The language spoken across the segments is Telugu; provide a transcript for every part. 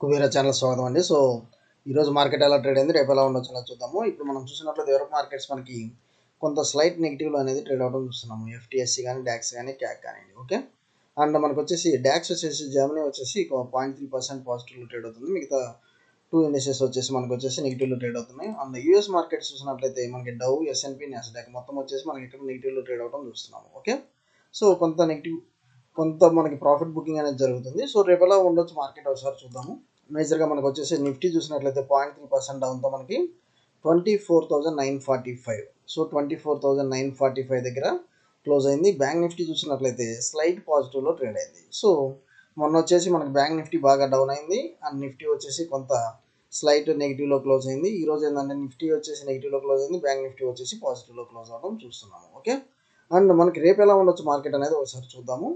కుబేరా ఛానల్ స్వాగతం అండి. ఈరోజు మార్కెట్ ఎలా ట్రేడ్ అయింది, రేపు ఎలా ఉండొచ్చు చూద్దాము. ఇప్పుడు మనం చూసినట్లయితే యూరోప్ మార్కెట్స్ మనకి కొంత స్లైట్ నెగిటివ్లో అనేది ట్రేడ్ అవడం చూస్తున్నాము. ఎఫ్టీఎస్సీ కానీ, డాక్స్ కానీ, క్యాక్ కానివ్వండి. ఓకే, అండ్ మనకు వచ్చేసి డాక్స్ వచ్చేసి జర్మనీ వచ్చేసి 0.3% పాజిటివ్లో ట్రేడ్ అవుతుంది. మిగతా టూ ఇండస్ట్రీస్ వచ్చేసి మనకు వచ్చేసి నెగిటివ్లో ట్రేడ్ అవుతున్నాయి. అండ్ యూఎస్ మార్కెట్స్ చూసినట్లయితే మనకి డౌ, ఎస్ఎన్పి, నాస్డాక్ మొత్తం వచ్చేసి మనకి ఇక్కడ నెగిటివ్లో ట్రేడ్ అవడం చూస్తున్నాము. ఓకే, కొంత నెగిటివ్, కొంత మనకి ప్రాఫిట్ బుకింగ్ అనేది జరుగుతుంది. రేపు ఎలా ఉండొచ్చు మార్కెట్ ఒకసారి చూద్దాము. మేజర్గా మనకు వచ్చేసి నిఫ్టీ చూసినట్లయితే 0.3% డౌన్తో మనకి 24,945. 24,945 దగ్గర క్లోజ్ అయింది. బ్యాంక్ నిఫ్టీ చూసినట్లయితే స్లైట్ పాజిటివ్లో ట్రేడ్ అయింది. మొన్న వచ్చేసి మనకి బ్యాంక్ నిఫ్టీ బాగా డౌన్ అయింది అండ్ నిఫ్టీ వచ్చేసి కొంత స్లైట్ నెగిటివ్లో క్లోజ్ అయింది. ఈరోజు ఏంటంటే నిఫ్టీ వచ్చేసి నెగిటివ్లో క్లోజ్ అయింది, బ్యాంక్ నిఫ్టీ వచ్చేసి పాజిటివ్లో క్లోజ్ అవ్వడం చూస్తున్నాము. ఓకే, అండ్ మనకి రేపు ఎలా ఉండొచ్చు మార్కెట్ అనేది ఒకసారి చూద్దాము.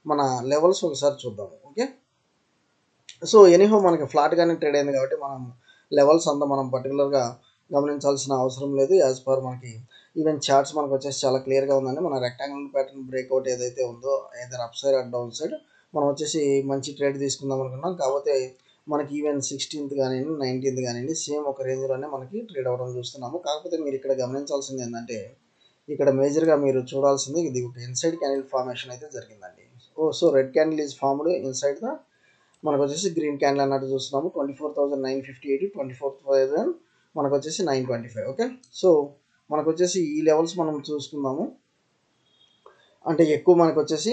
మన లెవెల్స్ ఒకసారి చూద్దాము. ఓకే, ఎనీహో మనకి ఫ్లాట్గానే ట్రేడ్ అయింది కాబట్టి మనం లెవెల్స్ అంతా మనం పర్టికులర్గా గమనించాల్సిన అవసరం లేదు. యాజ్ పర్ మనకి ఈవెన్ చార్ట్స్ మనకు వచ్చేసి చాలా క్లియర్గా ఉందండి. మన రెక్టాంగిల్ ప్యాటర్న్ బ్రేక్అవుట్ ఏదైతే ఉందో ఏదైనా up side and down side మనం వచ్చేసి మంచి ట్రేడ్ తీసుకుందాం అనుకున్నాం. కాకపోతే మనకి ఈవెన్ 16th కానివ్వండి, 19th కానివ్వండి సేమ్ ఒక రేంజ్లోనే మనకి ట్రేడ్ అవ్వడం చూస్తున్నాము. కాకపోతే మీరు ఇక్కడ గమనించాల్సింది ఏంటంటే ఇక్కడ మేజర్గా మీరు చూడాల్సింది ఇది ఒక ఇన్సైడ్ క్యాండిల్ ఫార్మేషన్ అయితే జరిగిందండి. Red candle is formed inside the మనకు వచ్చేసి గ్రీన్ క్యాండిల్ అన్నట్టు చూస్తున్నాము. 24,958, 24,000 మనకు వచ్చేసి 925. ఓకే, మనకు వచ్చేసి ఈ లెవెల్స్ మనం చూసుకుందాము. అంటే ఎక్కువ మనకు వచ్చేసి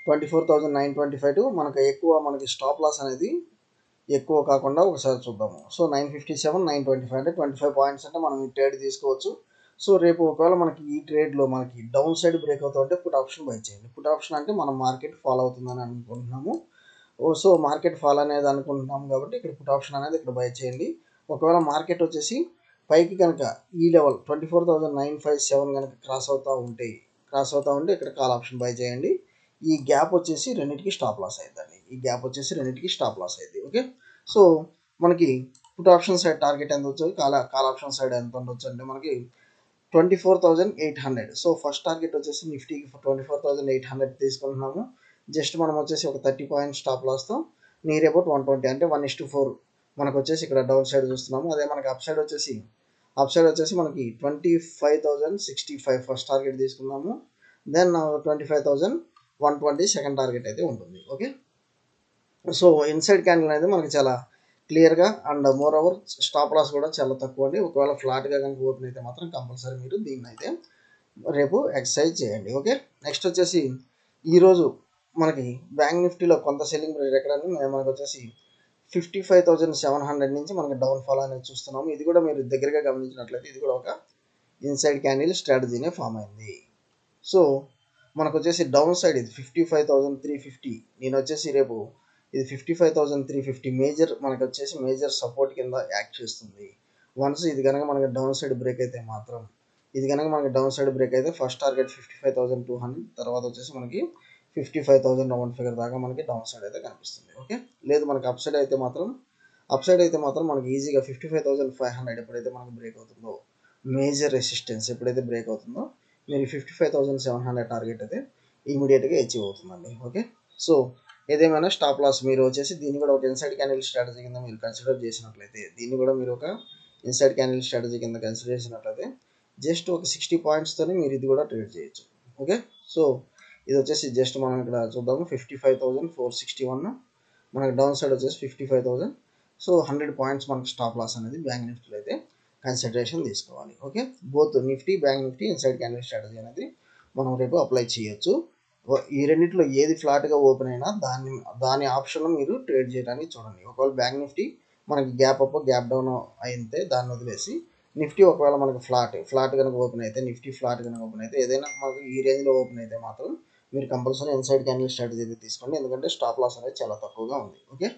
24,925 మనకు ఎక్కువ మనకి స్టాప్ లాస్ అనేది ఎక్కువ కాకుండా ఒకసారి చూద్దాము. 957, 925 అంటే 25 పాయింట్స్ అంటే మనం ఈ ట్రేడ్ తీసుకోవచ్చు. రేపు ఒకవేళ మనకి ఈ ట్రేడ్లో మనకి డౌన్ సైడ్ బ్రేక్ అవుతుంటే పుట్ ఆప్షన్ బై చేయండి. పుట్ ఆప్షన్ అంటే మనం మార్కెట్ ఫాలో అవుతుందని అనుకుంటున్నాము. మార్కెట్ ఫాల్ అనేది అనుకుంటున్నాం కాబట్టి ఇక్కడ పుట్ ఆప్షన్ అనేది ఇక్కడ బై చేయండి. ఒకవేళ మార్కెట్ వచ్చేసి పైకి కనుక ఈ లెవెల్ 24,957 కనుక క్రాస్ అవుతూ ఉంటే ఇక్కడ కాల్ ఆప్షన్ బై చేయండి. ఈ గ్యాప్ వచ్చేసి రెండింటికి స్టాప్ లాస్ అవుతుందండి. ఓకే, మనకి పుట్ ఆప్షన్ సైడ్ టార్గెట్ ఎంత వచ్చి కాల్ ఆప్షన్ సైడ్ ఎంత ఉండొచ్చు అంటే మనకి 24,800. ఫస్ట్ టార్గెట్ వచ్చేసి నిఫ్టీకి 24,800 తీసుకుంటున్నాము. జస్ట్ మనం వచ్చేసి ఒక 30 పాయింట్స్ స్టాప్ లాస్తో నియర్ అబౌట్ 120 అంటే 1:4 మనకు వచ్చేసి ఇక్కడ డౌన్ సైడ్ చూస్తున్నాము. అదే మనకి అప్ సైడ్ వచ్చేసి మనకి 25,065 ఫస్ట్ టార్గెట్ తీసుకున్నాము. దెన్ 25,120 సెకండ్ టార్గెట్ అయితే ఉంటుంది. ఓకే, ఇన్సైడ్ క్యాండిల్ అనేది మనకి చాలా క్లియర్గా and moreover stop loss కూడా చాలా తక్కువ అండి. ఒకవేళ ఫ్లాట్గా కనుక ఓపెన్ అయితే మాత్రం కంపల్సరీ మీరు దీన్ని అయితే రేపు ఎక్సర్సైజ్ చేయండి. ఓకే, నెక్స్ట్ వచ్చేసి ఈరోజు మనకి బ్యాంక్ నిఫ్టీలో కొంత సెల్లింగ్ ప్రెషర్ ఎక్కడని మనకు వచ్చేసి 55,700 నుంచి మనకి డౌన్ ఫాల్ అనేది చూస్తున్నాము. ఇది కూడా మీరు దగ్గరగా గమనించినట్లయితే ఇది కూడా ఒక ఇన్సైడ్ క్యాండిల్ స్ట్రాటజీనే ఫామ్ అయింది. మనకు వచ్చేసి డౌన్ సైడ్ ఇది 55,350. నేను వచ్చేసి రేపు ఇది 55,350 మేజర్ మనకు వచ్చేసి మేజర్ సపోర్ట్ కింద యాక్ట్ చేస్తుంది. వన్స్ ఇది కనుక మనకి డౌన్ సైడ్ బ్రేక్ అయితే మాత్రం ఫస్ట్ టార్గెట్ 55,200, తర్వాత వచ్చేసి మనకి 55,000 రౌండ్ ఫిగర్ దాకా మనకి డౌన్ సైడ్ అయితే కనిపిస్తుంది. ఓకే, లేదు మనకి అప్ సైడ్ అయితే మాత్రం మనకి ఈజీగా 55,500 ఎప్పుడైతే మనకి బ్రేక్ అవుతుందో, మేజర్ రెసిస్టెన్స్ ఎప్పుడైతే బ్రేక్ అవుతుందో మీరు 55,700 టార్గెట్ అయితే ఇమీడియట్గా అచీవ్ అవుతుందండి. ఓకే, ఏదేమైనా స్టాప్ లాస్ మీరు వచ్చేసి దీన్ని కూడా ఒక ఇన్సైడ్ క్యాండిల్ స్ట్రాటజీ కింద మీరు కన్సిడర్ చేసినట్లయితే జస్ట్ ఒక 60 పాయింట్స్తో మీరు ఇది కూడా ట్రేడ్ చేయొచ్చు. ఓకే, ఇది వచ్చేసి జస్ట్ మనం ఇక్కడ చూద్దాము 55,461, మనకి డౌన్ సైడ్ వచ్చేసి 55,000. 100 పాయింట్స్ మనకి స్టాప్ లాస్ అనేది బ్యాంక్ నిఫ్టీలో అయితే కన్సిడరేషన్ తీసుకోవాలి. Okay, both Nifty, bank Nifty inside candle strategy అనేది మనం రేపు అప్లై చేయొచ్చు. ఈ రెండింటిలో ఏది ఫ్లాట్గా ఓపెన్ అయినా దాని ఆప్షన్ మీరు ట్రేడ్ చేయడానికి చూడండి. ఒకవేళ బ్యాంక్ నిఫ్టీ మనకి గ్యాప్ అప్ గ్యాప్ డౌన్ అయితే దాన్ని వదిలేసి నిఫ్టీ ఒకవేళ మనకి ఫ్లాట్ కనుక ఓపెన్ అయితే ఏదైనా మనకి ఈ రేంజ్లో ఓపెన్ అయితే మాత్రం మీరు కంపల్సరీ ఇన్సైడ్ క్యాండిల్ స్ట్రాటజీ అయితే తీసుకోండి. ఎందుకంటే స్టాప్ లాస్ అనేది చాలా తక్కువగా ఉంది. ఓకే,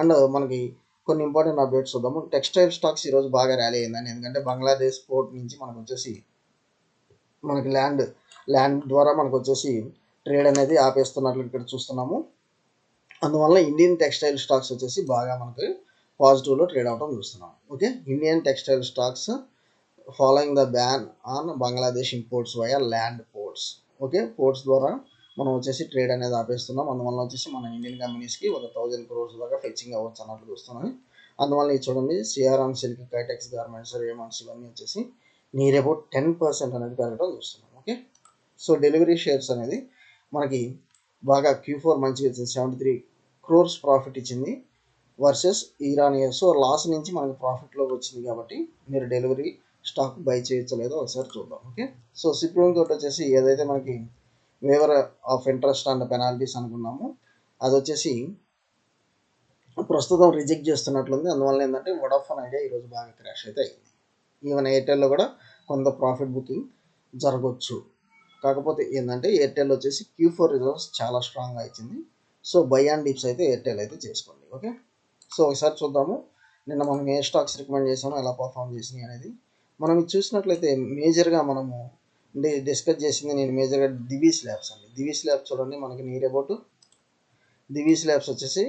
అండ్ మనకి కొన్ని ఇంపార్టెంట్ అప్డేట్స్ చూద్దాము. టెక్స్టైల్ స్టాక్స్ ఈరోజు బాగా ర్యాలీ అయిందండి. ఎందుకంటే బంగ్లాదేశ్ పోర్ట్ నుంచి మనకు వచ్చేసి మనకి ల్యాండ్ ద్వారా మనకు వచ్చేసి ట్రేడ్ అనేది ఆపేస్తున్నట్లు ఇక్కడ చూస్తున్నాము. అందువల్ల ఇండియన్ టెక్స్టైల్ స్టాక్స్ వచ్చేసి బాగా మనకి పాజిటివ్లో ట్రేడ్ అవడం చూస్తున్నాం. Okay, Indian textile stocks following the ban on Bangladesh imports via land ports. Okay, ports ద్వారా మనం వచ్చేసి ట్రేడ్ అనేది ఆపేస్తున్నాం. అందువల్ల వచ్చేసి మన ఇండియన్ కంపెనీస్కి ఒక 1000 crores దాకా ఫెచ్చింగ్ అవ్వచ్చు అన్నట్లు చూస్తున్నాం. అందువల్ల ఇది చూడండి, CRM silk, Kitex garments, Raymond's ఇవన్నీ వచ్చేసి నియర్ అబౌట్ 10% అనేది పెరగడం చూస్తున్నాం. ఓకే, సో డెలివరీ షేర్స్ అనేది మనకి బాగా Q4 మంచిగా వచ్చింది, 73 crores ప్రాఫిట్ ఇచ్చింది వర్సెస్ ఇరాన్ ఇయర్. సో లాస్ నుంచి మనకి ప్రాఫిట్లోకి వచ్చింది కాబట్టి మీరు డెలివరీ స్టాక్ బై చేయొచ్చో లేదో ఒకసారి చూద్దాం. ఓకే, సో సుప్రీం కోర్ట్ వచ్చేసి ఏదైతే మనకి waiver of interest and penalties అనుకున్నాము అది వచ్చేసి ప్రస్తుతం రిజెక్ట్ చేస్తున్నట్లుంది. అందువల్ల ఏంటంటే వోడాఫోన్ ఐడియా ఈరోజు బాగా క్రాష్ అయితే అయింది. ఈవెన్ ఎయిర్టెల్లో కూడా కొంత ప్రాఫిట్ బుకింగ్ జరగవచ్చు. కాకపోతే ఏంటంటే ఎయిర్టెల్ వచ్చేసి Q4 రిజల్ట్స్ చాలా స్ట్రాంగ్గా ఇచ్చింది. సో బై అండ్ డిప్స్ అయితే ఎయిర్టెల్ అయితే చేసుకోండి. ఓకే, సో ఒకసారి చూద్దాము నిన్న మనం ఏ స్టాక్స్ రికమెండ్ చేసామో ఎలా పర్ఫామ్ చేసినాయి అనేది. మనం ఇది చూసినట్లయితే మేజర్గా మనము డిస్కస్ చేసింది నేను మేజర్గా దివీస్ ల్యాబ్స్ అండి. దివీస్ ల్యాబ్స్ చూడండి, మనకి నియర్ అబౌట్ దివీస్ ల్యాబ్స్ వచ్చేసి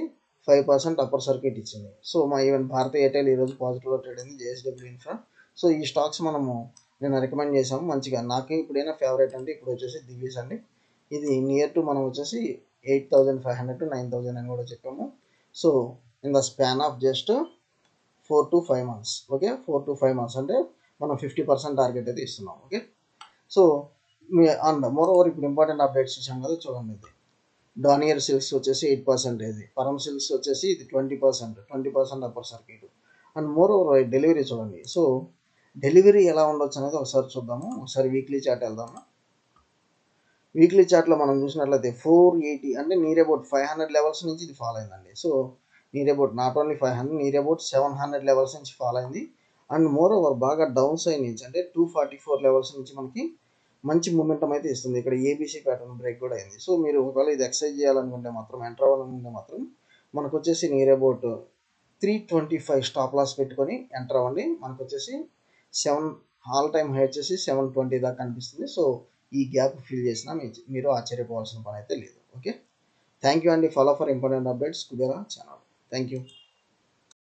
5% అప్పర్ సర్క్యూట్ ఇచ్చింది. సో మా ఈవెన్ భారతీ ఎయిర్టెల్ ఈరోజు పాజిటివ్లో ట్రేడ్ అయింది, JSW ఇన్ఫ్రా. సో ఈ స్టాక్స్ మనము నేను రికమెండ్ చేసాము మంచిగా. నాకు ఇప్పుడైనా ఫేవరెట్ అంటే ఇప్పుడు వచ్చేసి దివీస్ అండి. ఇది నియర్ టు మనం వచ్చేసి 8500 to 9000 అని కూడా చెప్పాము. So in the span of just 4 to 5 months. Okay, 4 to 5 months అంటే మనం 50% టార్గెట్ అయితే ఇస్తున్నాం. Okay, so and more over ఇప్పుడు ఇంపార్టెంట్ అప్డేట్స్ ఇచ్చాం కదా చూడండి. ఇది డానియర్ సిల్క్స్ వచ్చేసి 8% పరం సిల్క్స్ వచ్చేసి ఇది 20% upper circuit. And more over delivery చూడండి. సో డెలివరీ ఎలా ఉండొచ్చు అనేది ఒకసారి చూద్దాము. ఒకసారి వీక్లీ చార్ట్ వెళ్దాము. వీక్లీ చార్ట్లో మనం చూసినట్లయితే 480 అంటే నియర్ అబౌట్ 500 లెవెల్స్ నుంచి ఇది ఫాలో అయిందండి. So near about not only 500, near about 700 levels నుంచి ఫాలో అయింది. అండ్ మోర్ ఓవర్ బాగా డౌన్ సైడ్ నుంచి అంటే 244 లెవెల్స్ నుంచి మనకి మంచి మూమెంటం అయితే ఇస్తుంది. ఇక్కడ ABC ప్యాటర్న్ బ్రేక్ కూడా అయింది. సో మీరు ఒకవేళ ఇది ఎక్సైజ్ చేయాలనుకుంటే మాత్రం, ఎంటర్ అవ్వాలనుకుంటే మాత్రం మనకు వచ్చేసి నియర్ అబౌట్ 325 స్టాప్ లాస్ పెట్టుకొని ఎంటర్ అవ్వండి. మనకు వచ్చేసి 7 ఆల్ టైమ్ హై వచ్చేసి 720 దాకా కనిపిస్తుంది. సో ఈ గ్యాప్ ఫిల్ చేసినా మీరు ఆశ్చర్యపోవాల్సిన పని అయితే లేదు. ఓకే, థ్యాంక్ యూ అండి. Follow for important updates Kubera channel. Thank you.